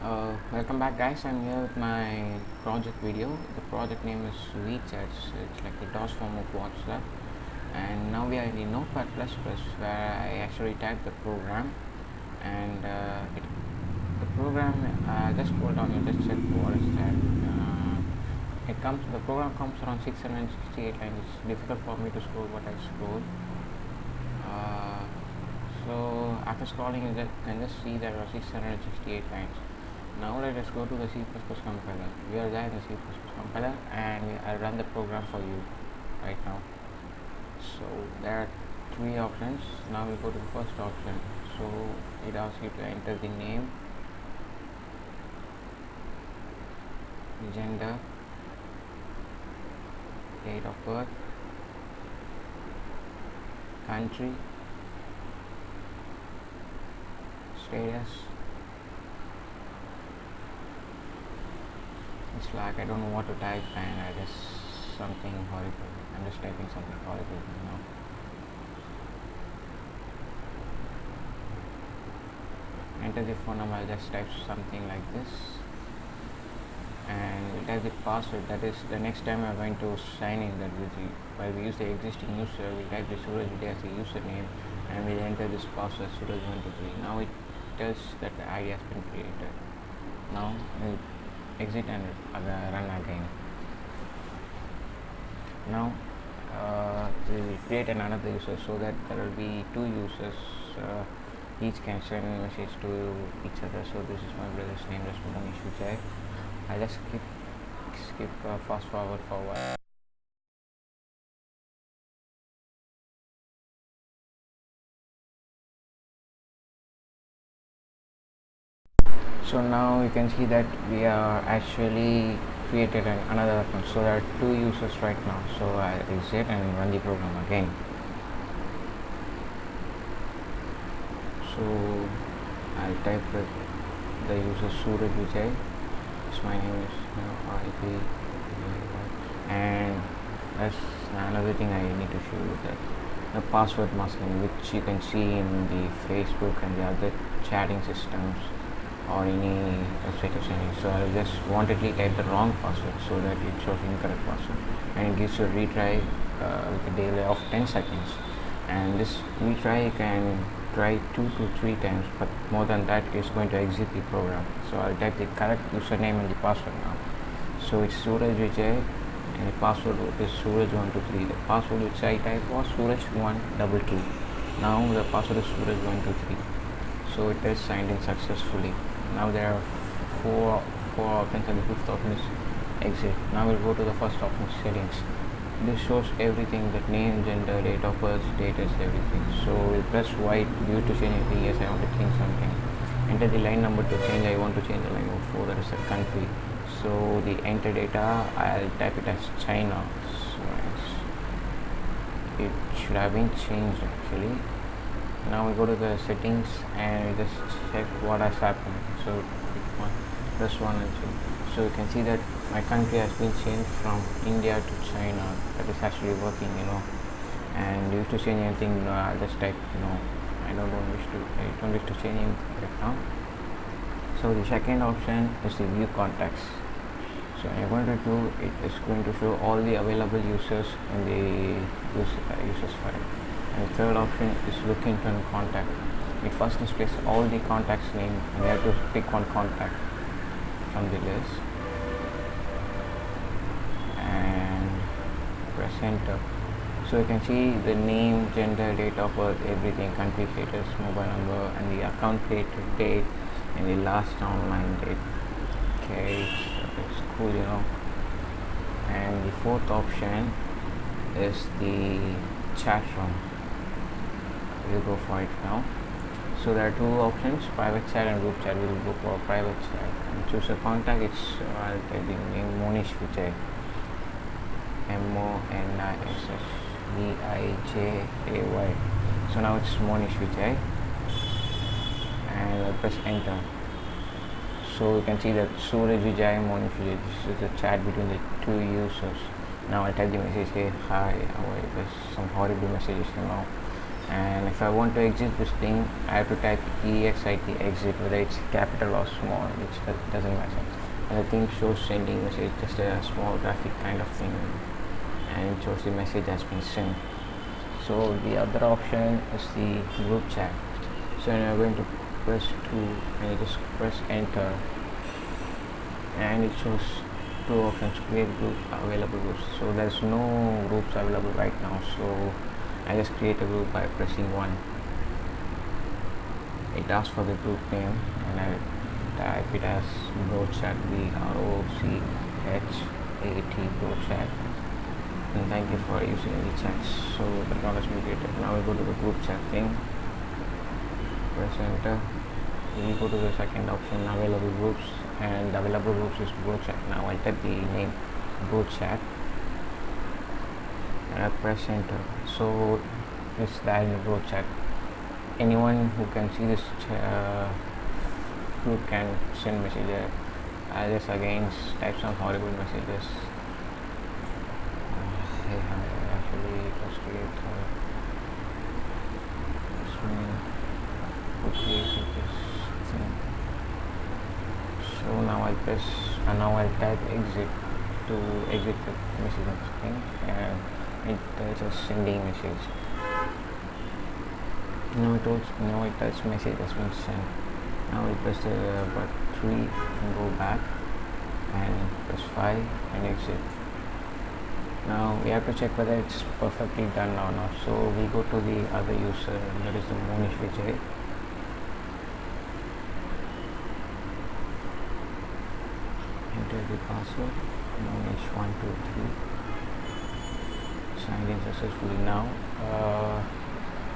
Welcome back, guys. I'm here with my project video. The project name is Vchats. It's like the DOS form of WhatsApp. And now we are in the Notepad++, where I actually type the program. And the program, just hold on, you just check what is that. The program comes around 668 lines. It's difficult for me to scroll what I scroll. So after scrolling, you can just see there are 668 lines. Now let us go to the C++ compiler. We are there in the C++ compiler, and I'll run the program for you right now. So there are three options. Now we'll go to the first option. So it asks you to enter the name, gender, date of birth, country, status. It's like I don't know what to type, and I just something horrible. I'm just typing something horrible now. Enter the phone number. I'll just type something like this, and we'll type the password. That is the next time I'm going to sign in. That will be while we use the existing user, we'll type the Suraj Vidya as the username, and we'll enter this password Suraj123. Now it tells that the ID has been created. Now we'll exit and run again. Now we will create another user so that there will be two users. Each can send message to each other. So this is my brother's name, that's Monish Vijay. I just skip fast forward for a while. So now you can see that we are actually created another account. So there are two users right now. So I'll exit and run the program again. So I'll type the user Suraj Vijay. So my name is IP, and that's another thing I need to show you, that the password masking, which you can see in the Facebook and the other chatting systems or any website or anything. So I just wantedly type the wrong password so that it shows incorrect password, and it gives you a retry with a delay of 10 seconds. And this retry you can try 2 to 3 times, but more than that is going to exit the program. So I'll type the correct username and the password now. So it's Suraj Vijay, and the password is Suraj123. The password which I typed was Suraj122. Now the password is Suraj123. So it is signed in successfully. Now there are four options, and the fifth option is exit. Now we'll go to the first option, settings. This shows everything, that name, gender, date of birth, status, everything. So we'll press white. You to change anything. Yes, I want to change something. Enter the line number to change. I want to change the line number 4, that is the country. So the enter data, I'll type it as China. So it should have been changed actually. Now we go to the settings and just check what has happened. So press 1 and 2. So you can see that my country has been changed from India to China. That is actually working, and you wish to change anything, I'll just type no. I don't wish to change anything right now. So the second option is the view contacts. So I'm going to do it is going to show all the available users in the users file. And the third option is look into a contact. It first displays all the contacts name, and you have to pick one contact from the list and press enter. So you can see the name, gender, date of birth, everything, country status, mobile number, and the account date, and the last online date. Okay, so it's cool, And the fourth option is the chat room. We'll go for it now. So there are two options, private chat and group chat. We'll go for private chat and choose a contact. I'll type the name Monish Vijay, MONISHVIJAY. So now it's Monish Vijay, and I'll press enter. So you can see that Suraj Vijay and Monish Vijay, this is the chat between the two users. Now I'll type the message, hey, hi, there's some horrible messages now. And if I want to exit this thing, I have to type exit exit, whether it's capital or small, which doesn't matter. And the thing shows sending message, just a small graphic kind of thing, and it shows the message has been sent. So the other option is the group chat. So I'm going to press 2 and you just press enter, and it shows 2 options: create group, available groups. So there's no groups available right now, so I just create a group by pressing 1. It asks for the group name and I type it as Vchat, VROCHAT, Vchat, and thank you for using Vchats. So the account has been created. Now we go to the group chat thing, press enter. We go to the second option, available groups, and available groups is Vchat. Now I'll type the name Vchat and I press enter. So it's there in the chat. Anyone who can see this group can send messages. I just again type some horrible messages. Hey, actually it was create this thing. So now I'll press and now I'll type exit to exit the message thing, and it does a sending message. Now it tells message has been sent. Now we press the button 3 and go back and press 5 and exit. Now we have to check whether it's perfectly done or not. So we go to the other user, that is the Monish Vijay. Enter the password Monish123. Signed in successfully. Now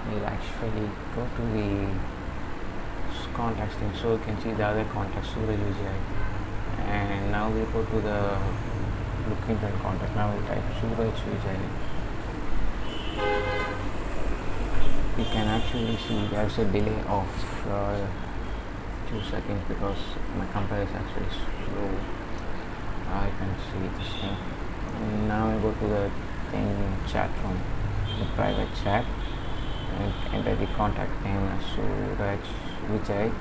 we'll actually go to the contacts thing, so you can see the other contacts, Suraj Vijay, and now we go to the look into the contact. Now we type Suraj Vijay. You can actually see there's a delay of 2 seconds because my computer is actually slow. I can see this thing. And now I go to the thing chat room, the private chat, and enter the contact name as Suraj Vijay.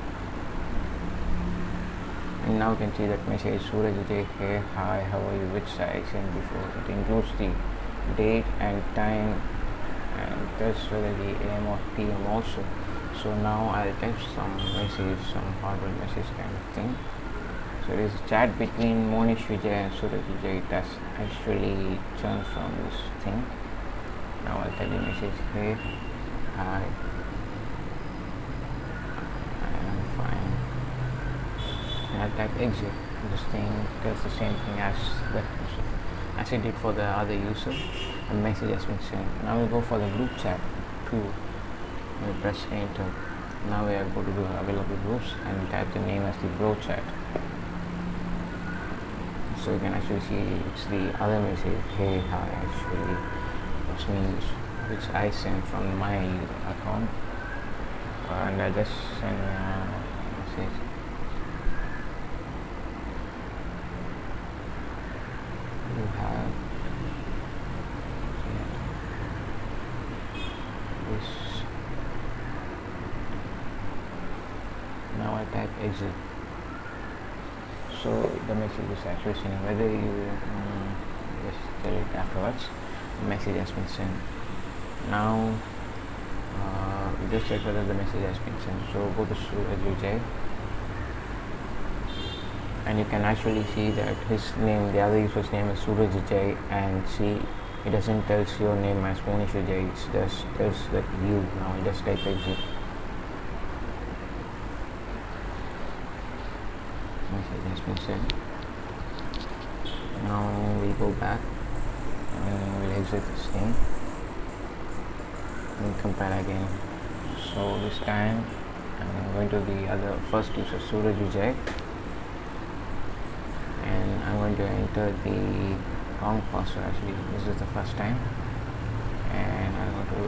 And now you can see that message Suraj Vijay, hey, hi, how are you, which I sent before. It includes the date and time and tells whether the AM or PM also. So now I'll type some message, some horrible message kind of thing. So it is a chat between Monish Vijay and Suraj Vijay. It has actually turned from this thing. Now I'll type the message, hey, hi, I am fine. And I'll type exit. This thing does the same thing as it did for the other user. A message has been sent. Now we go for the group chat 2. We press enter. Now we are going to do available groups and type the name as the bro chat. So you can actually see it's the other message, hey, hi, actually was me, which I sent from my account, and I just send a message. You have this. Now I type exit. So the message is actually sending. Whether you just tell it afterwards, the message has been sent. Now we just check whether the message has been sent. So go to Suraj Vijay, and you can actually see that his name, the other user's name is Suraj Vijay, and see it doesn't tell your name as Monish Vijay, it just tells that you. Now I just type exit. Message has been sent. Now we go back and we'll exit this thing and compare again. So this time I'm going to the other first user, Suraj Vijay, and I'm going to enter the wrong password. Actually, this is the first time, and I'm going to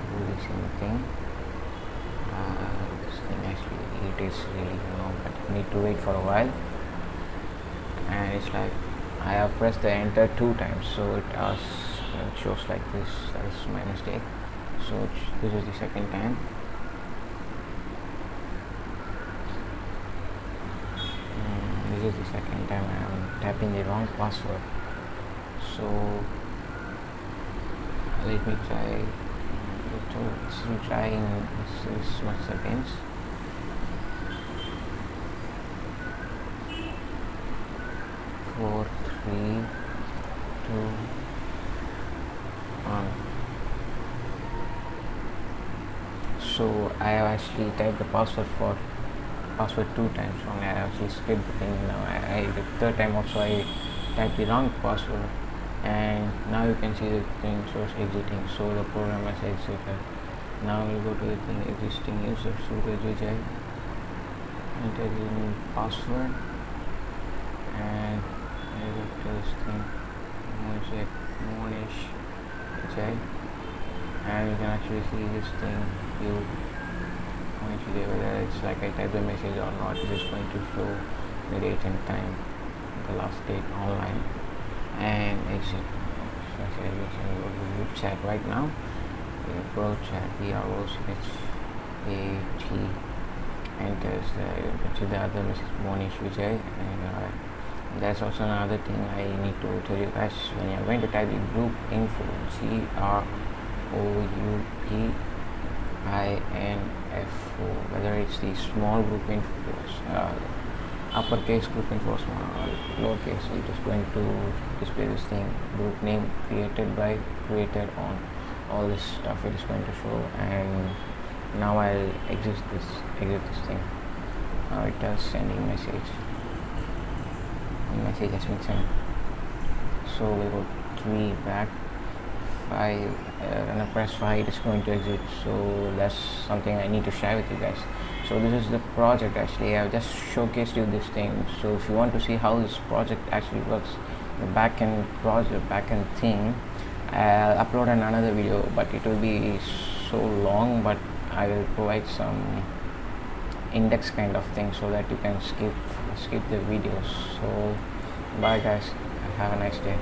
do the same thing. This thing actually irritates really, but I need to wait for a while, and it's like I have pressed the enter 2 times, so it shows like this. That is my mistake. So this is the second time. This is the second time I am typing the wrong password. So let me try. Let's try in 6 more seconds. 4, 3, 2, 1. So I have actually typed the password 2 times wrong. I actually skipped the thing now. The third time also I typed the wrong password, and now you can see the thing shows exiting. So the program has exited. Now we'll go to the thing existing user Suraj Vijay, enter in password, and I go to this thing Monish Vijay, and you can actually see this thing whether it's like I type the message or not. It is going to show the date and time, the last date online, and exit. So I say go to Vchat right now. Pro chat, VROCHAT, enters the other message Monish Vijay, and that's also another thing I need to tell you guys. When you're going to type the group info, GROUPINFO, whether it's the small group info, uppercase group info, small or lowercase, it is going to display this thing, group name created on all this stuff. It is going to show, and now I'll exit this thing. Now it does sending message. The message has been sent. So we'll go 3 back, 5, and I press 5, it is going to exit. So that's something I need to share with you guys. So this is the project. Actually I've just showcased you this thing. So if you want to see how this project actually works, the backend thing, I'll upload another video, but it will be so long, but I will provide some index kind of thing so that you can skip the videos. So bye guys, have a nice day.